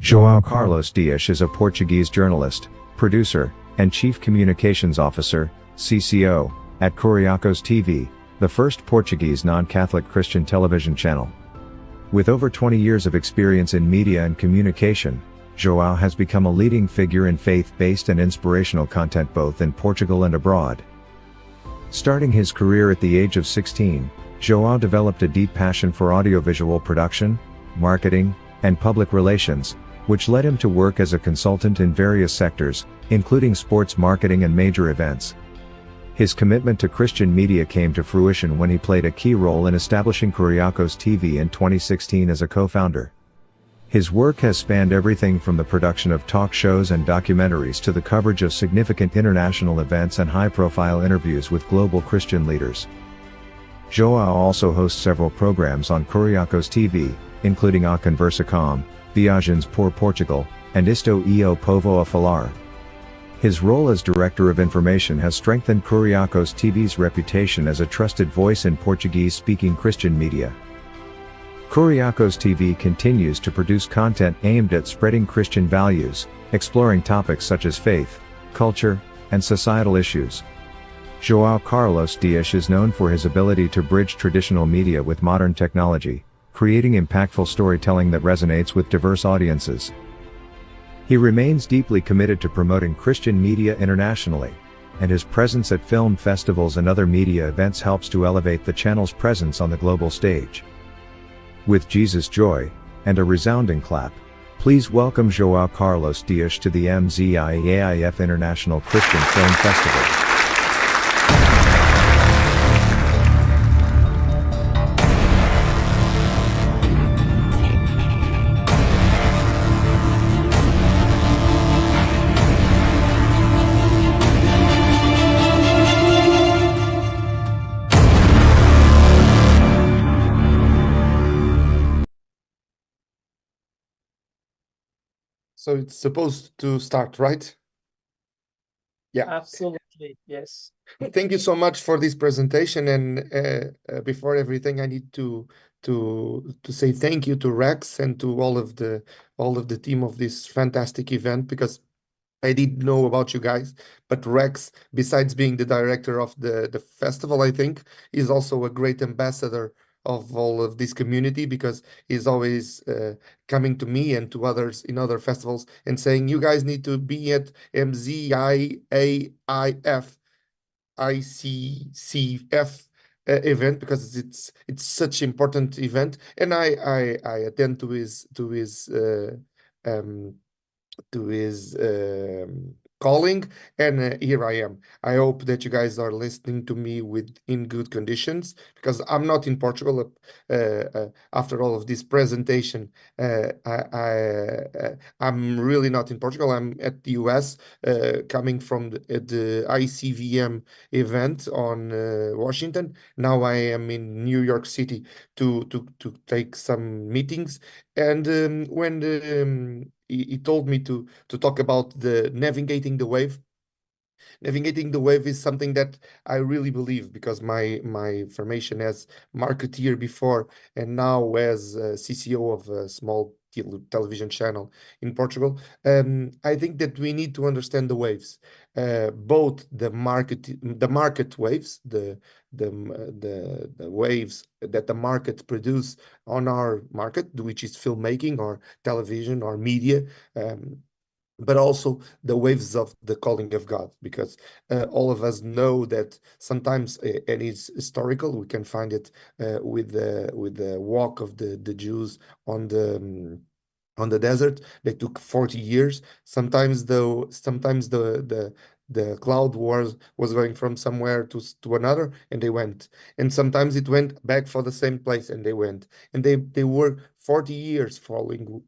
João Carlos Dias is a Portuguese journalist, producer, and Chief Communications Officer, CCO, at Kuriakos TV, the first Portuguese non-Catholic Christian television channel. With over 20 years of experience in media and communication, João has become a leading figure in faith-based and inspirational content both in Portugal and abroad. Starting his career at the age of 16, João developed a deep passion for audiovisual production, marketing, and public relations, which led him to work as a consultant in various sectors, including sports marketing and major events. His commitment to Christian media came to fruition when he played a key role in establishing Kuriakos TV in 2016 as a co-founder. His work has spanned everything from the production of talk shows and documentaries to the coverage of significant international events and high-profile interviews with global Christian leaders. João also hosts several programs on Kuriakos TV, including A Conversa Com, Viagens por Portugal, and Isto é o Povo a Falar. His role as Director of Information has strengthened Kuriakos TV's reputation as a trusted voice in Portuguese-speaking Christian media. Kuriakos TV continues to produce content aimed at spreading Christian values, exploring topics such as faith, culture, and societal issues. João Carlos Dias is known for his ability to bridge traditional media with modern technology, creating impactful storytelling that resonates with diverse audiences. He remains deeply committed to promoting Christian media internationally, and his presence at film festivals and other media events helps to elevate the channel's presence on the global stage. With Jesus Joy, and a resounding clap, please welcome João Carlos Dias to the MZIAIF International Christian Film Festival. So it's supposed to start, right? Yeah. Absolutely, yes. Thank you so much for this presentation. And before everything, I need to say thank you to Rex and to all of the team of this fantastic event, because I didn't know about you guys, but Rex, besides being the director of the festival, I think, is also a great ambassador of all of this community, because he's always coming to me and to others in other festivals and saying, you guys need to be at MZIAIF ICCF event, because it's such important event. And I attend to his calling, and here I am. I hope that you guys are listening to me in good conditions, because I'm not in Portugal. After all of this presentation, I'm really not in Portugal. I'm at the US, coming from the ICVM event on Washington. Now I am in New York City to take some meetings. And when he told me to talk about the navigating the wave. Navigating the wave is something that I really believe, because my formation as marketeer before, and now as CCO of a small television channel in Portugal, I think that we need to understand the waves, both the market waves, the waves that the market produce on our market, which is filmmaking or television or media, but also the waves of the calling of God, because all of us know that sometimes, and it's historical, we can find it with the walk of the Jews on the desert. They took 40 years. Sometimes the cloud was going from somewhere to another, and they went. And sometimes it went back for the same place, and they went. And they were 40 years following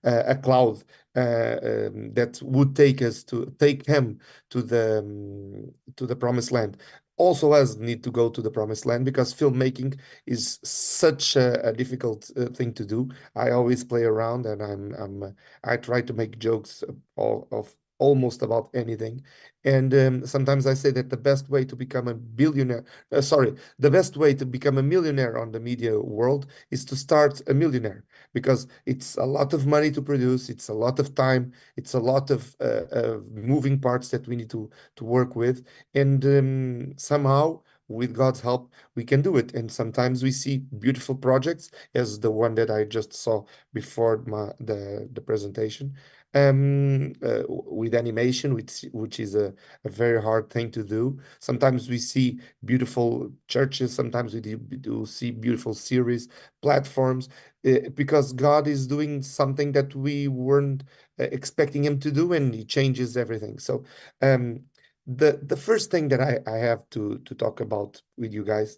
a cloud that would take him to the promised land. Also us need to go to the promised land, because filmmaking is such a difficult thing to do. I always play around, and I try to make jokes of almost about anything. And sometimes I say that the best way to become a billionaire, the best way to become a millionaire on the media world is to start a millionaire, because it's a lot of money to produce, it's a lot of time, it's a lot of moving parts that we need to work with, and somehow, with God's help, we can do it. And sometimes we see beautiful projects, as the one that I just saw before the presentation, with animation, which is a very hard thing to do. Sometimes we see beautiful churches, sometimes we do see beautiful series, platforms, because God is doing something that we weren't expecting him to do, and he changes everything. So the first thing that I have to talk about with you guys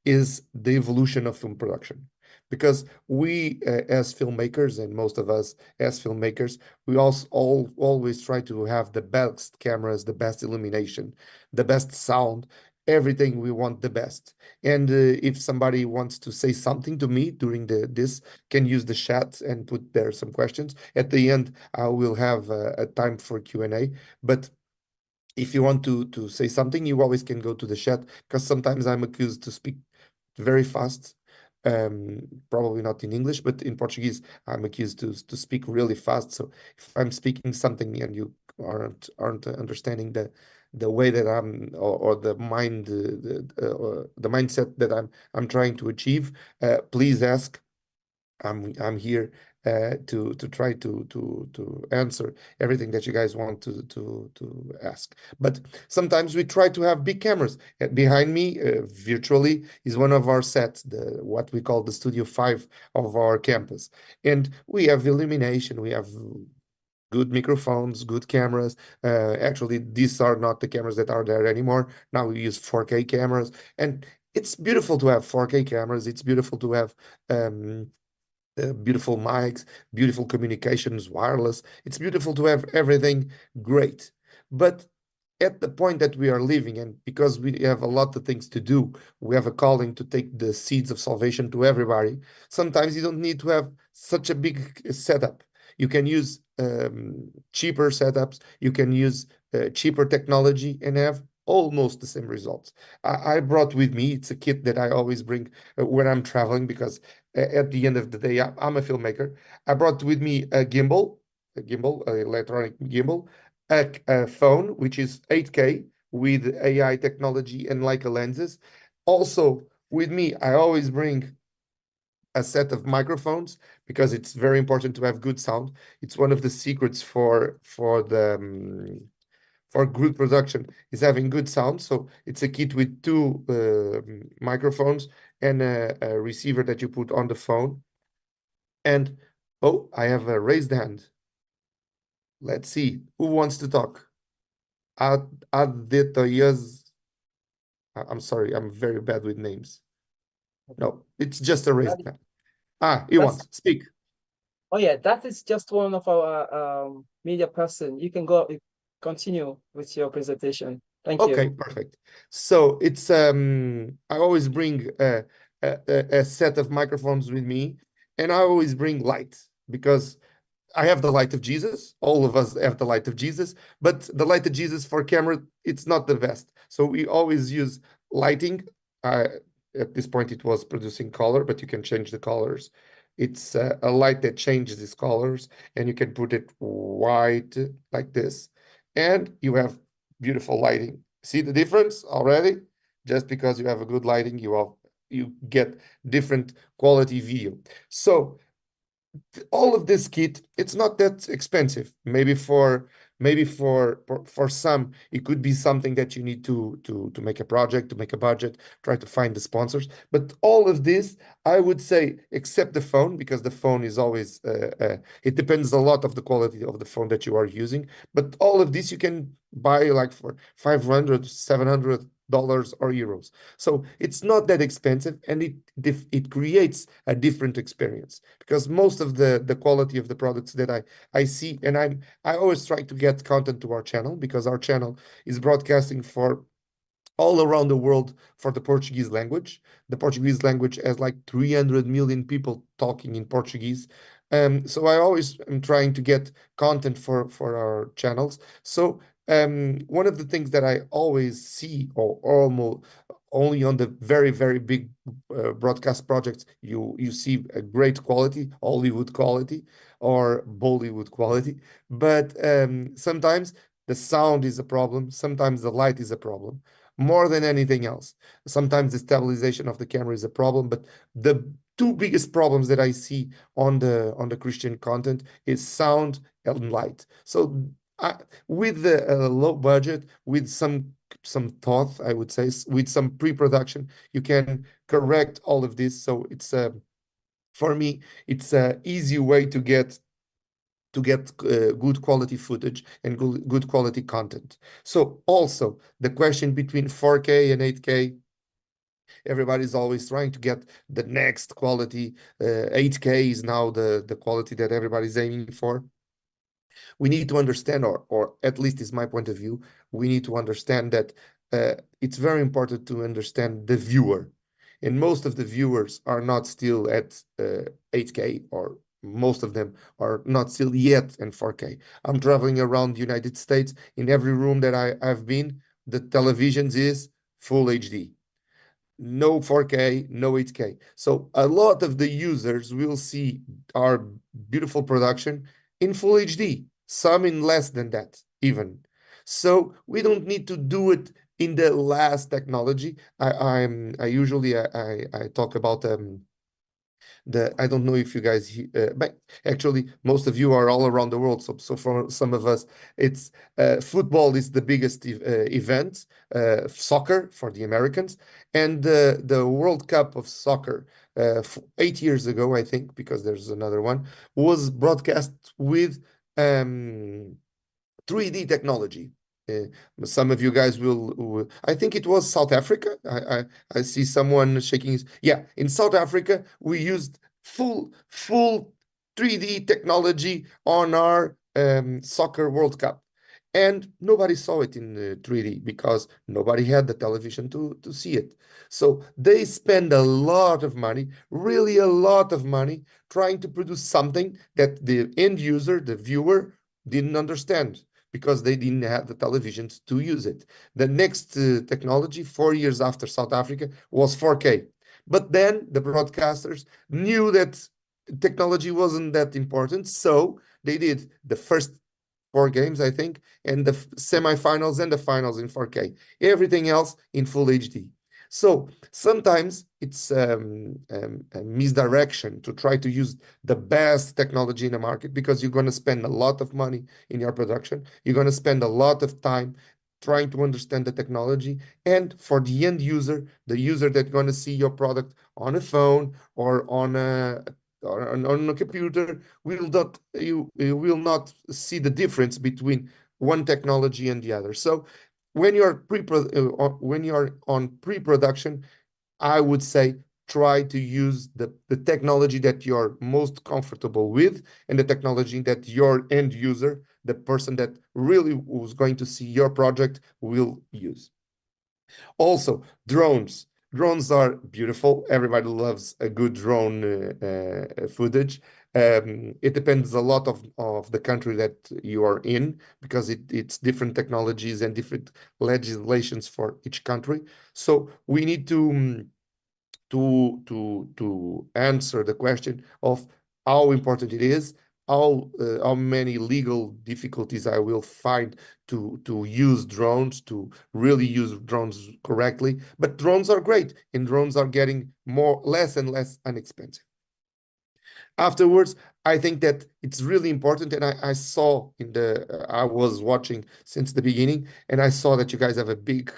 is the evolution of film production. Because we, as filmmakers, and most of us as filmmakers, we also always try to have the best cameras, the best illumination, the best sound, everything. We want the best. And if somebody wants to say something to me during this, can use the chat and put there some questions. At the end, I will have a time for Q&A. But if you want to say something, you always can go to the chat, because sometimes I'm accused to speak very fast. Probably not in English, but in Portuguese, I'm accused to speak really fast. So if I'm speaking something and you aren't understanding the way that I'm, or the mindset that I'm trying to achieve, please ask. I'm here to try to answer everything that you guys want to ask. But sometimes we try to have big cameras. Behind me, virtually, is one of our sets, what we call the Studio 5 of our campus. And we have illumination, we have good microphones, good cameras. Actually, these are not the cameras that are there anymore. Now we use 4K cameras, and it's beautiful to have 4K cameras. It's beautiful to have beautiful mics, beautiful communications, wireless. It's beautiful to have everything great. But at the point that we are living, and because we have a lot of things to do, we have a calling to take the seeds of salvation to everybody. Sometimes you don't need to have such a big setup. You can use cheaper setups. You can use cheaper technology and have almost the same results. I brought with me, it's a kit that I always bring when I'm traveling, because at the end of the day, I'm a filmmaker. I brought with me a gimbal, an electronic gimbal, a phone, which is 8K with AI technology and Leica lenses. Also, with me, I always bring a set of microphones, because it's very important to have good sound. It's one of the secrets for good production, is having good sound. So it's a kit with two microphones and a receiver that you put on the phone. And oh, I have a raised hand. Let's see who wants to talk. Aditya's. I'm sorry, I'm very bad with names. No, it's just a raised hand. He wants speak. Oh yeah, that is just one of our media person. You can continue with your presentation. Thank you. Okay, perfect. So it's I always bring a set of microphones with me, and I always bring light, because I have the light of Jesus. All of us have the light of Jesus, but the light of Jesus for camera, it's not the best. So we always use lighting. At this point, it was producing color, but you can change the colors. It's a light that changes its colors, and you can put it white like this, and you have beautiful lighting. See the difference already? Just because you have a good lighting, you get different quality video. So all of this kit, it's not that expensive. Maybe for some, it could be something that you need to make a project, to make a budget, try to find the sponsors. But all of this, I would say, except the phone, because the phone is always it depends a lot of the quality of the phone that you are using. But all of this you can buy like for $500, $700 or euros. So it's not that expensive, and it creates a different experience, because most of the quality of the products that I see, and I always try to get content to our channel, because our channel is broadcasting for all around the world for the Portuguese language. The Portuguese language has like 300 million people talking in Portuguese. So I always am trying to get content for our channels. So one of the things that I always see, or almost only on the very, very big broadcast projects, you see a great quality, Hollywood quality or Bollywood quality. But sometimes the sound is a problem. Sometimes the light is a problem, more than anything else. Sometimes the stabilization of the camera is a problem, but the two biggest problems that I see on the Christian content is sound and light. So with the low budget, with some thought, I would say, with some pre-production, you can correct all of this. So it's for me, it's a easy way to get good quality footage and good quality content. So also the question between 4K and 8K, everybody's always trying to get the next quality. 8K is now the quality that everybody's aiming for. We need to understand, or at least is my point of view, we need to understand that it's very important to understand the viewer. And most of the viewers are not still at 8K, or most of them are not still yet in 4K. I'm traveling around the United States. In every room that I've been, the televisions is full HD. No 4K, no 8K. So a lot of the users will see our beautiful production in full HD, some in less than that even. So we don't need to do it in the last technology. I usually talk about I don't know if you guys, but actually most of you are all around the world. So for some of us, it's football is the biggest event, soccer for the Americans, and the World Cup of soccer 8 years ago, I think, because there's another one, was broadcast with 3D technology. Some of you guys will, I think it was South Africa. I see someone shaking his, yeah, in South Africa, we used full 3D technology on our soccer World Cup. And nobody saw it in 3D because nobody had the television to see it. So they spend a lot of money, really a lot of money, trying to produce something that the end user, the viewer, didn't understand, because they didn't have the televisions to use it. The next technology, 4 years after South Africa, was 4K. But then the broadcasters knew that technology wasn't that important, so they did the first 4 games, I think, and the semifinals and the finals in 4K. Everything else in full HD. So sometimes it's a misdirection to try to use the best technology in the market, because you're going to spend a lot of money in your production. You're going to spend a lot of time trying to understand the technology. And for the end user, the user that's going to see your product on a phone or on a computer, you will not see the difference between one technology and the other. So when you're on pre-production, I would say try to use the technology that you're most comfortable with, and the technology that your end user, the person that really was going to see your project, will use. Also, drones. Drones are beautiful. Everybody loves a good drone footage. It depends a lot of the country that you are in, because it's different technologies and different legislations for each country. So we need to answer the question of how important it is, how many legal difficulties I will find to use drones, to really use drones correctly. But drones are great, and drones are getting less and less inexpensive. Afterwards, I think that it's really important, and I saw I was watching since the beginning, and I saw that you guys have a big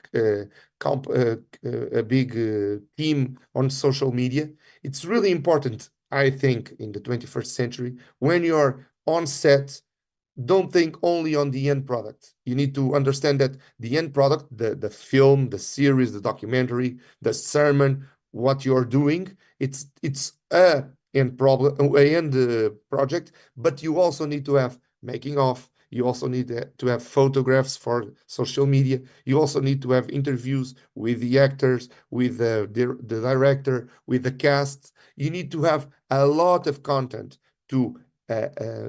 team on social media. It's really important, I think, in the 21st century, when you're on set, don't think only on the end product. You need to understand that the end product, the film, the series, the documentary, the sermon, what you're doing, it's a end project, but you also need to have making of. You also need to have photographs for social media. You also need to have interviews with the actors, with the director, with the cast. You need to have a lot of content to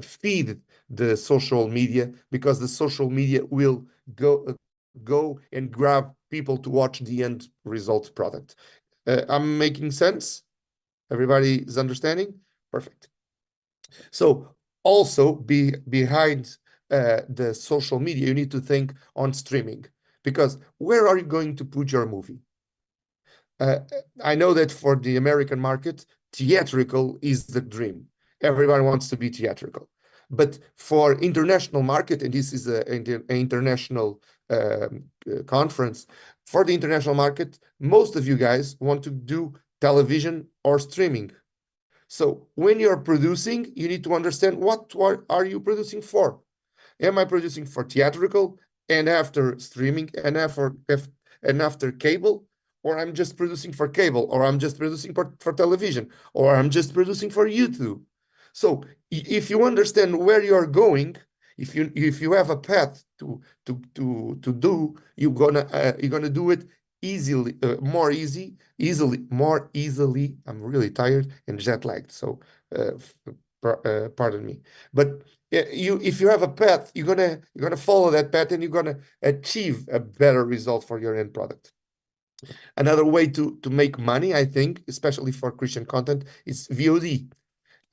feed the social media, because the social media will go and grab people to watch the end result product. I'm making sense? Everybody is understanding? Perfect. So also behind the social media, you need to think on streaming, because where are you going to put your movie? I know that for the American market, theatrical is the dream. Everybody wants to be theatrical. But for international market, and this is an international conference, for the international market, most of you guys want to do television or streaming. So when you're producing, you need to understand what are you producing for? Am I producing for theatrical and after streaming and after cable? Or I'm just producing for cable, or I'm just producing for television, or I'm just producing for YouTube. So if you understand where you are going, if you have a path to do, you're gonna do it easily, more easily. I'm really tired and jet lagged, so pardon me. But if you have a path, you're gonna follow that path, and you're gonna achieve a better result for your end product. Another way to make money, I think, especially for Christian content, is VOD.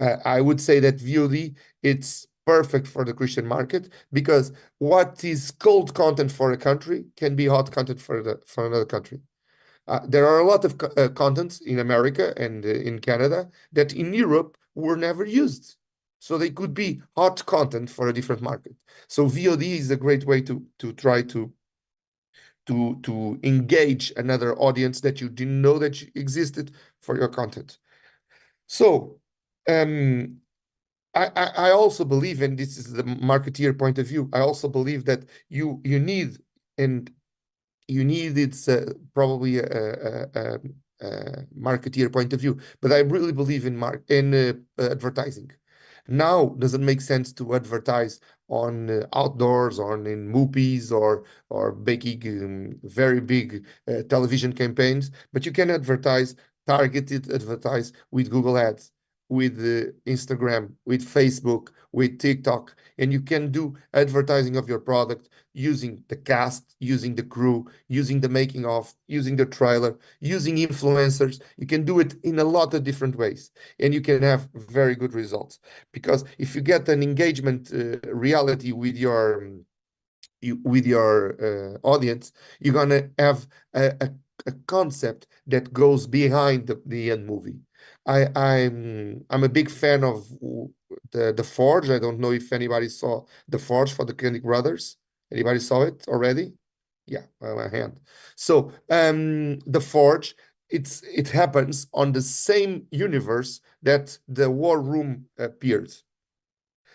I would say that VOD, it's perfect for the Christian market, because what is cold content for a country can be hot content for another country. There are a lot of contents in America and in Canada that in Europe were never used. So they could be hot content for a different market. So VOD is a great way to try to engage another audience that you didn't know that existed for your content. So I also believe, and this is the marketeer point of view, I also believe that you need it's probably a marketeer point of view, but I really believe in advertising. Now, does it make sense to advertise on outdoors, or in movies, or making very big television campaigns? But you can targeted advertise with Google Ads, with Instagram, with Facebook, with TikTok, and you can do advertising of your product using the cast, using the crew, using the making of, using the trailer, using influencers. You can do it in a lot of different ways, and you can have very good results. Because if you get an engagement reality with your audience, you're gonna have a concept that goes behind the end movie. I'm a big fan of the Forge. I don't know if anybody saw the Forge for the Koenig brothers. Anybody saw it already? Yeah, my hand. So the Forge, it happens on the same universe that the War Room appeared.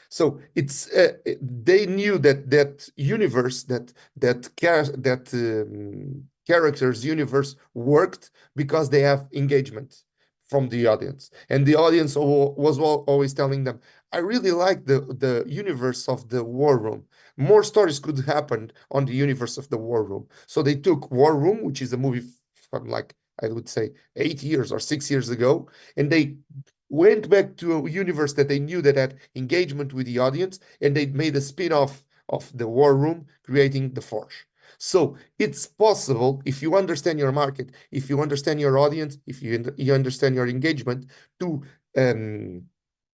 So it's they knew that universe, that characters universe worked because they have engagement from the audience, and the audience was always telling them, I really like the universe of the War Room. More stories could happen on the universe of the War Room. So they took War Room, which is a movie from, like, I would say 8 years or 6 years ago, and they went back to a universe that they knew that had engagement with the audience, and they made a spin-off of the War Room, creating the Forge. So it's possible, if you understand your market, if you understand your audience, if you understand your engagement, to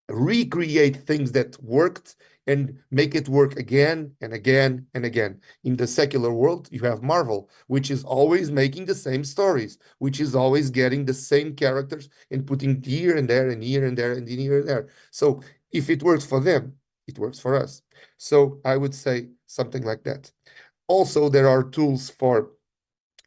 recreate things that worked and make it work again and again and again. In the secular world, you have Marvel, which is always making the same stories, which is always getting the same characters and putting here and there and here and there and here and there. So if it works for them, it works for us. So I would say something like that. Also, there are tools for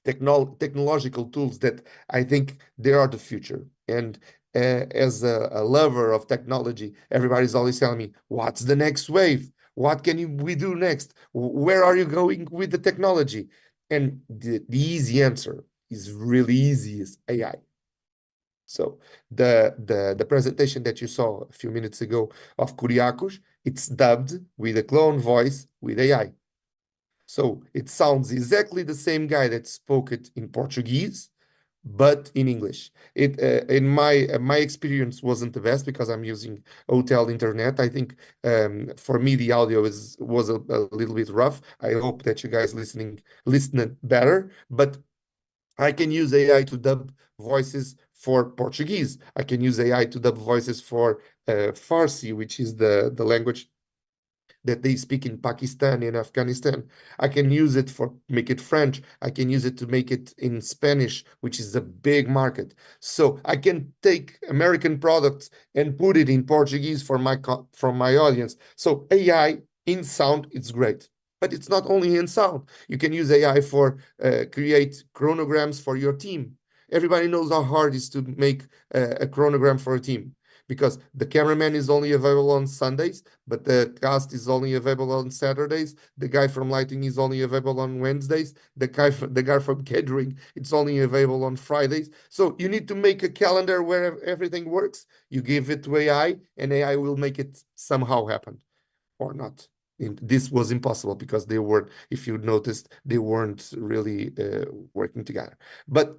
technological tools that I think they are the future. And as a lover of technology, everybody's always telling me, what's the next wave? What can we do next? Where are you going with the technology? And the easy answer is really easy, is AI. So the presentation that you saw a few minutes ago of Kyriakos, it's dubbed with a clone voice with AI. So it sounds exactly the same guy that spoke it in Portuguese, but in English. It in my experience wasn't the best because I'm using hotel internet. I think for me the audio was a little bit rough. I hope that you guys listening better, but I can use AI to dub voices for Portuguese. I can use AI to dub voices for Farsi, which is the language that they speak in Pakistan and Afghanistan. I can use it for make it French. I can use it to make it in Spanish, which is a big market. So I can take American products and put it in Portuguese for my audience. So AI in sound, it's great. But it's not only in sound. You can use AI for create chronograms for your team. Everybody knows how hard it is to make a chronogram for a team because the cameraman is only available on Sundays, but the cast is only available on Saturdays. The guy from lighting is only available on Wednesdays. The guy from catering, it's only available on Fridays. So you need to make a calendar where everything works. You give it to AI, and AI will make it somehow happen, or not. This was impossible because they weren't, if you noticed, they weren't really working together. But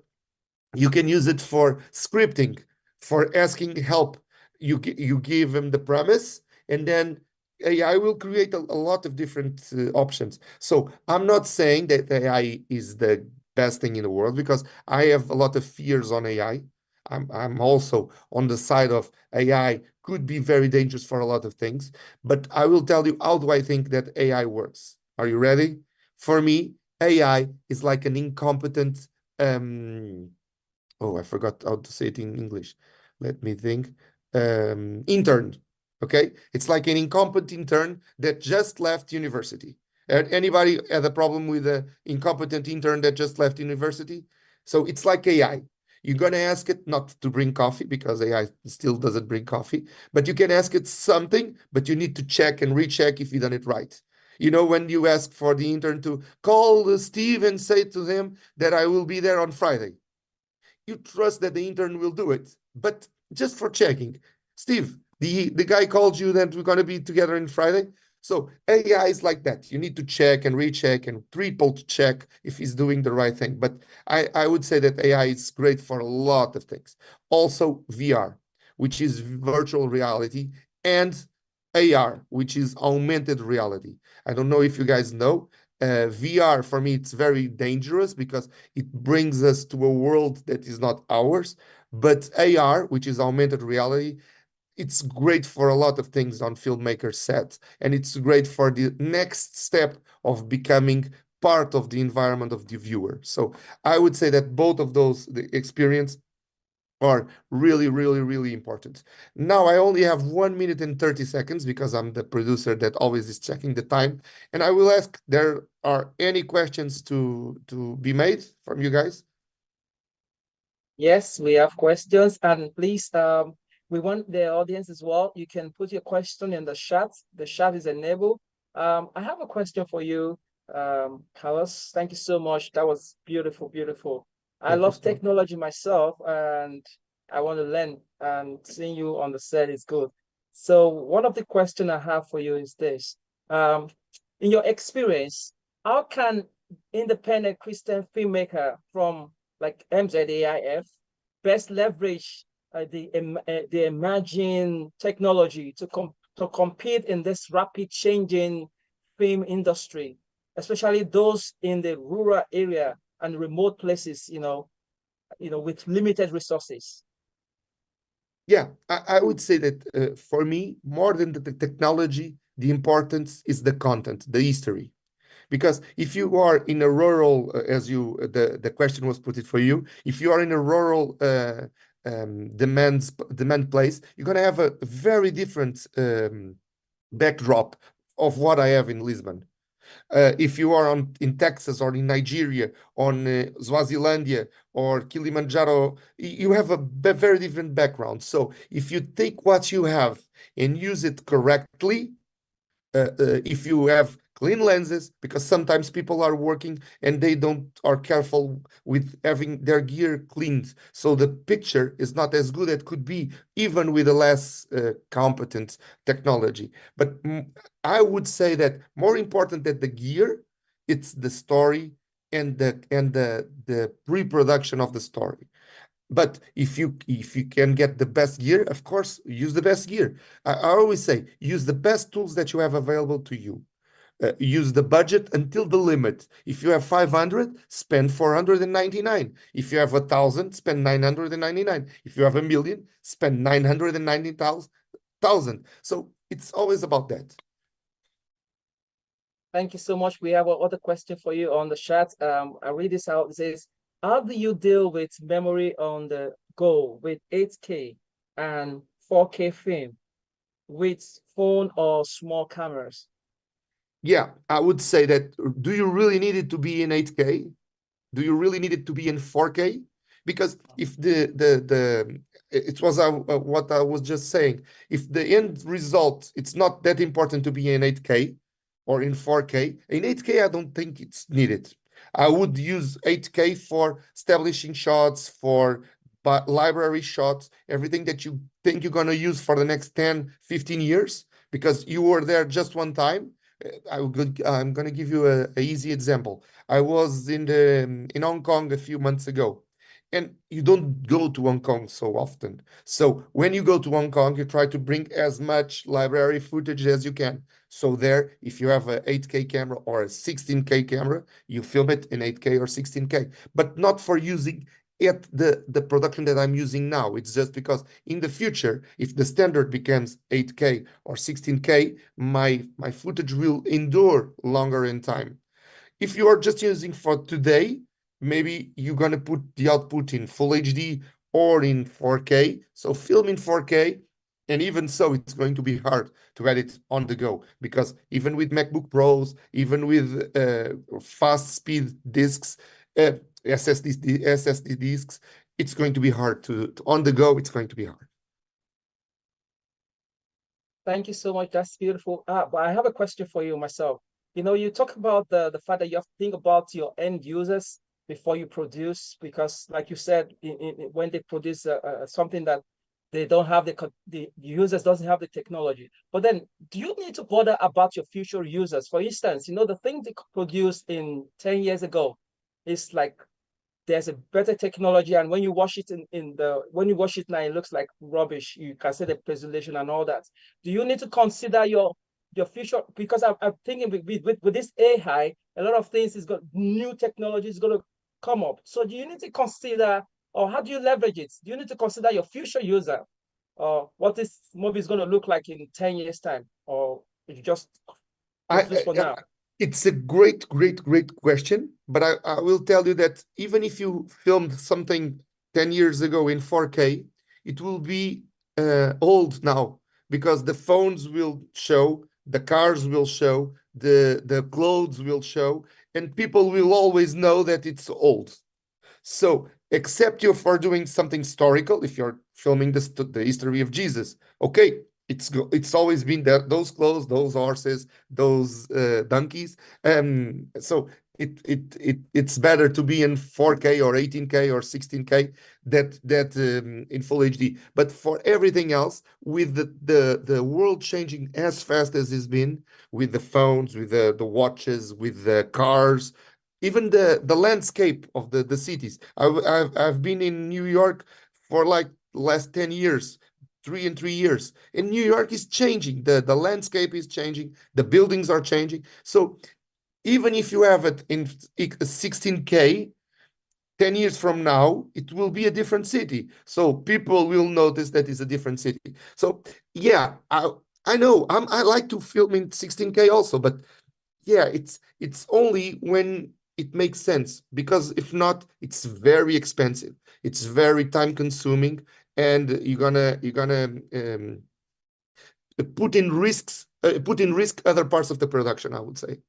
you can use it for scripting, for asking help. You give them the premise, and then AI will create a lot of different options. So I'm not saying that AI is the best thing in the world because I have a lot of fears on AI. I'm also on the side of AI could be very dangerous for a lot of things. But I will tell you how do I think that AI works. Are you ready? For me, AI is like an incompetent oh, I forgot how to say it in English. Let me think. Intern. Okay, it's like an incompetent intern that just left university. Anybody had a problem with an incompetent intern that just left university? So it's like AI. You're gonna ask it not to bring coffee because AI still doesn't bring coffee, but you can ask it something, but you need to check and recheck if you done it right. You know, when you ask for the intern to call Steve and say to him that I will be there on Friday, you trust that the intern will do it. But just for checking, Steve, the guy called you that we're going to be together on Friday. So AI is like that. You need to check and recheck and triple check if he's doing the right thing. But I would say that AI is great for a lot of things. Also VR, which is virtual reality, and AR, which is augmented reality. I don't know if you guys know, VR for me it's very dangerous because it brings us to a world that is not ours. But AR, which is augmented reality, it's great for a lot of things on filmmaker sets, and it's great for the next step of becoming part of the environment of the viewer. So I would say that both of those the experience are really, really, really important. Now I only have 1 minute and 30 seconds because I'm the producer that always is checking the time. And I will ask, there are any questions to be made from you guys? Yes, we have questions, and please, we want the audience as well. You can put your question in the chat. The chat is enabled. I have a question for you, Carlos. Thank you so much. That was beautiful, beautiful. I Thank you love so much. technology myself, and I want to learn, and seeing you on the set is good. So one of the questions I have for you is this. In your experience, how can independent Christian filmmaker from like MZAIF best leverage the emerging technology to compete in this rapid changing film industry, especially those in the rural area and remote places, with limited resources? Yeah, I would say that for me, more than the technology, the importance is the content, the history. Because if you are in a rural, as you the question was put it for you, if you are in a rural demand place, you're gonna have a very different backdrop of what I have in Lisbon. If you are in Texas or in Nigeria, on Swazilandia or Kilimanjaro, you have a very different background. So if you take what you have and use it correctly, if you have clean lenses, because sometimes people are working and they don't are careful with having their gear cleaned, so the picture is not as good as it could be, even with a less competent technology. But I would say that more important than the gear, it's the story and the pre-production of the story. But if you can get the best gear, of course, use the best gear. I always say, use the best tools that you have available to you. Use the budget until the limit. If you have 500, spend 499. If you have 1,000, spend 999. If you have 1,000,000, spend 990,000. So it's always about that. Thank you so much. We have another question for you on the chat. I read this out. It says, how do you deal with memory on the go with 8K and 4K film with phone or small cameras? Yeah, I would say that, do you really need it to be in 8K? Do you really need it to be in 4K? Because if it was what I was just saying, if the end result, it's not that important to be in 8K or in 4K. In 8K, I don't think it's needed. I would use 8K for establishing shots, for library shots, everything that you think you're going to use for the next 10, 15 years, because you were there just one time. I'm going to give you a easy example. I was in Hong Kong a few months ago, and you don't go to Hong Kong so often. So when you go to Hong Kong, you try to bring as much library footage as you can. So there, if you have a 8K camera or a 16K camera, you film it in 8K or 16K, but not for using at the production that I'm using now. It's just because in the future, if the standard becomes 8K or 16K, my footage will endure longer in time. If you are just using for today, maybe you're gonna put the output in full HD or in 4K. So film in 4K, and even so, it's going to be hard to edit on the go, because even with MacBook Pros, even with fast speed disks, SSD disks, it's going to be hard to on the go. It's going to be hard. Thank you so much. That's beautiful. But I have a question for you myself. You know, you talk about the fact that you have to think about your end users before you produce, because like you said, when they produce something that they don't have the users doesn't have the technology. But then, do you need to bother about your future users? For instance, you know, the thing they produced in 10 years ago is like there's a better technology, and when you watch it when you watch it now, it looks like rubbish. You can see the presentation and all that. Do you need to consider your future? Because I'm thinking with this AI, a lot of things is got new technology is going to come up. So do you need to consider, or how do you leverage it? Do you need to consider your future user, or what this movie is going to look like in 10 years time, or you just produce for now? It's a great question, but I will tell you that even if you filmed something 10 years ago in 4K, it will be old now, because the phones will show, the cars will show, the clothes will show, and people will always know that it's old. So, except you for doing something historical, if you're filming the history of Jesus, okay, it's always been those clothes, those horses, those donkeys. So it's better to be in 4K or 18K or 16K that in full HD. But for everything else, with the world changing as fast as it's been, with the phones, with the watches, with the cars, even the landscape of the cities. I've been in New York for like last 10 years, 3 years. And New York is changing. The landscape is changing. The buildings are changing. So even if you have it in 16K, 10 years from now, it will be a different city. So people will notice that it's a different city. So yeah, I know I like to film in 16K also, but yeah, it's only when it makes sense, because if not, it's very expensive. It's very time consuming, and you're gonna put in risk other parts of the production, I would say.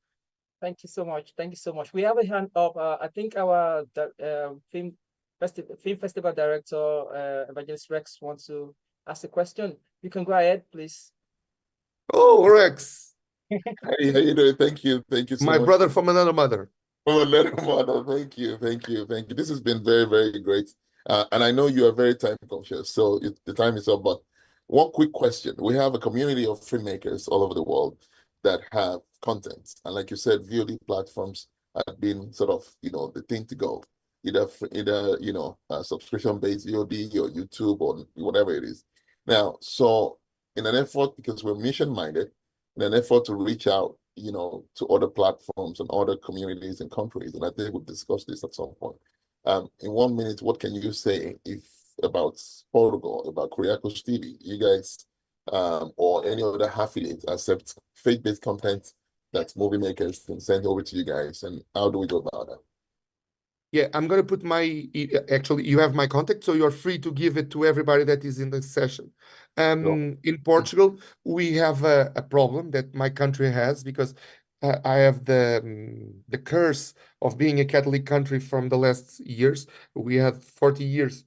Thank you so much. Thank you so much. We have a hand up. I think our film festival director, Evangelist Rex, wants to ask a question. You can go ahead, please. Oh, Rex, Hey, how you doing? Thank you so my much. brother from another mother. Oh, little mother, thank you. This has been very great. And I know you are very time conscious, so the time is up. But one quick question. We have a community of filmmakers all over the world that have content. And like you said, VOD platforms had been sort of, the thing to go, either subscription-based VOD or YouTube or whatever it is. Now, so in an effort, because we're mission-minded, in an effort to reach out, to other platforms and other communities and countries, and I think we'll discuss this at some point. In 1 minute, what can you say about Portugal, about Kuriakos TV? You guys, or any other affiliate accept faith-based content that movie makers can send over to you guys, and how do we go about that? Yeah, I'm going to put actually, you have my contact, so you're free to give it to everybody that is in the session. Sure. In Portugal, we have a problem that my country has, because I have the curse of being a Catholic country from the last years. We have 40 years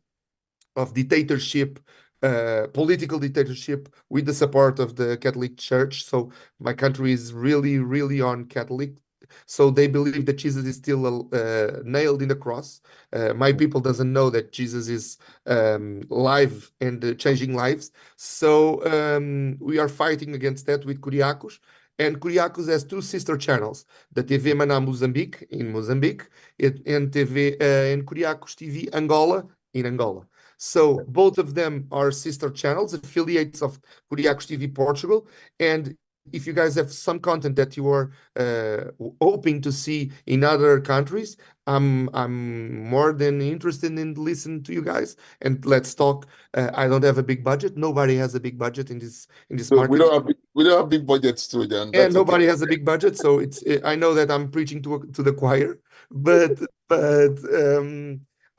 of dictatorship, political dictatorship, with the support of the Catholic Church. So my country is really, really on Catholic. So they believe that Jesus is still nailed in the cross. My people doesn't know that Jesus is live and changing lives. So we are fighting against that with Kuriakos. And Kuriakos has two sister channels, the TV Maná Moçambique in Mozambique, and Kuriakos TV Angola in Angola. So both of them are sister channels, affiliates of Kuriakos TV Portugal. And if you guys have some content that you are hoping to see in other countries, I'm more than interested in listening to you guys, and let's talk. I don't have a big budget. Nobody has a big budget in this So market. we don't have big budgets too, then. And nobody has a big budget, so it's. I know that I'm preaching to the choir, but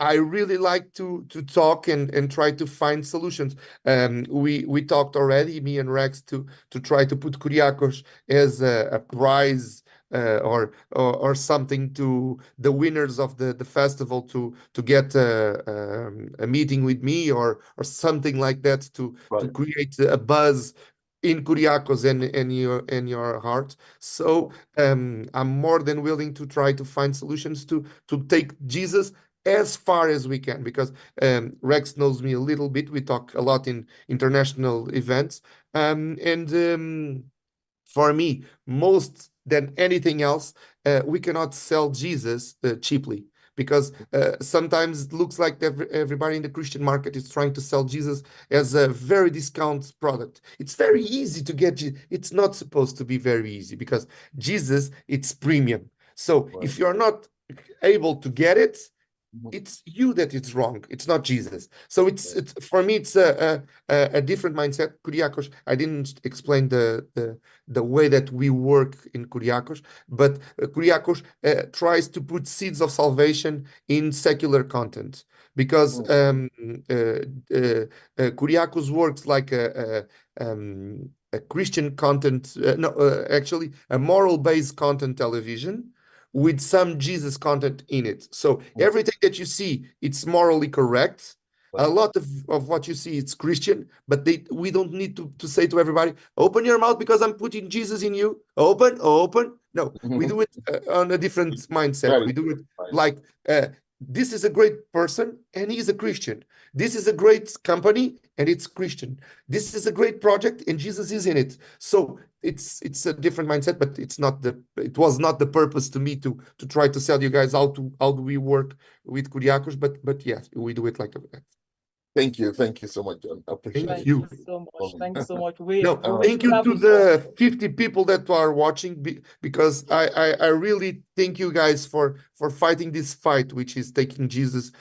I really like to talk and try to find solutions. We talked already, me and Rex, to try to put Kuriakos as a prize or something to the winners of the festival to get a meeting with me or something like that to create a buzz in Kuriakos and your heart. So I'm more than willing to try to find solutions to take Jesus as far as we can, because Rex knows me a little bit. We talk a lot in international events, and for me, most than anything else, we cannot sell Jesus cheaply, because sometimes it looks like everybody in the Christian market is trying to sell Jesus as a very discount product. It's very easy to get. It's not supposed to be very easy, because Jesus, it's premium. So if you're not able to get it, it's you that it's wrong. It's not Jesus. So it's for me, it's a different mindset. Kuriakos, I didn't explain the way that we work in Kuriakos, but Kuriakos tries to put seeds of salvation in secular content, because Kuriakos works like a Christian content, actually a moral-based content television with some Jesus content in it. So everything that you see, it's morally correct. A lot of what you see, it's Christian, but we don't need to say to everybody, open your mouth because I'm putting Jesus in you. Open. No, we do it on a different mindset. We do it like, this is a great person and he's a Christian. This is a great company and it's Christian. This is a great project and Jesus is in it. So it's a different mindset, but it was not the purpose to me to try to sell you guys how do we work with Kuriakos, but yes, we do it like that. Thank you so much, John. I appreciate it. Thank you so much. Thank you so much. Thank you to the 50 people that are watching, because I really thank you guys for fighting this fight, which is taking Jesus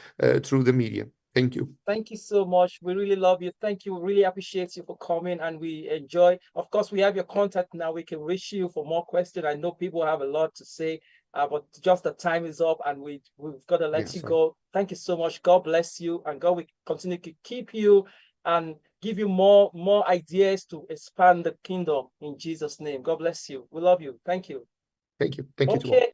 through the media. Thank you. Thank you so much. We really love you. Thank you. We really appreciate you for coming, and we enjoy. Of course, we have your contact now. We can reach you for more questions. I know people have a lot to say, but just the time is up, and we've got to let you go. Thank you so much. God bless you, and God will continue to keep you and give you more ideas to expand the kingdom in Jesus' name. God bless you. We love you. Thank you. Thank you. Thank you. Okay.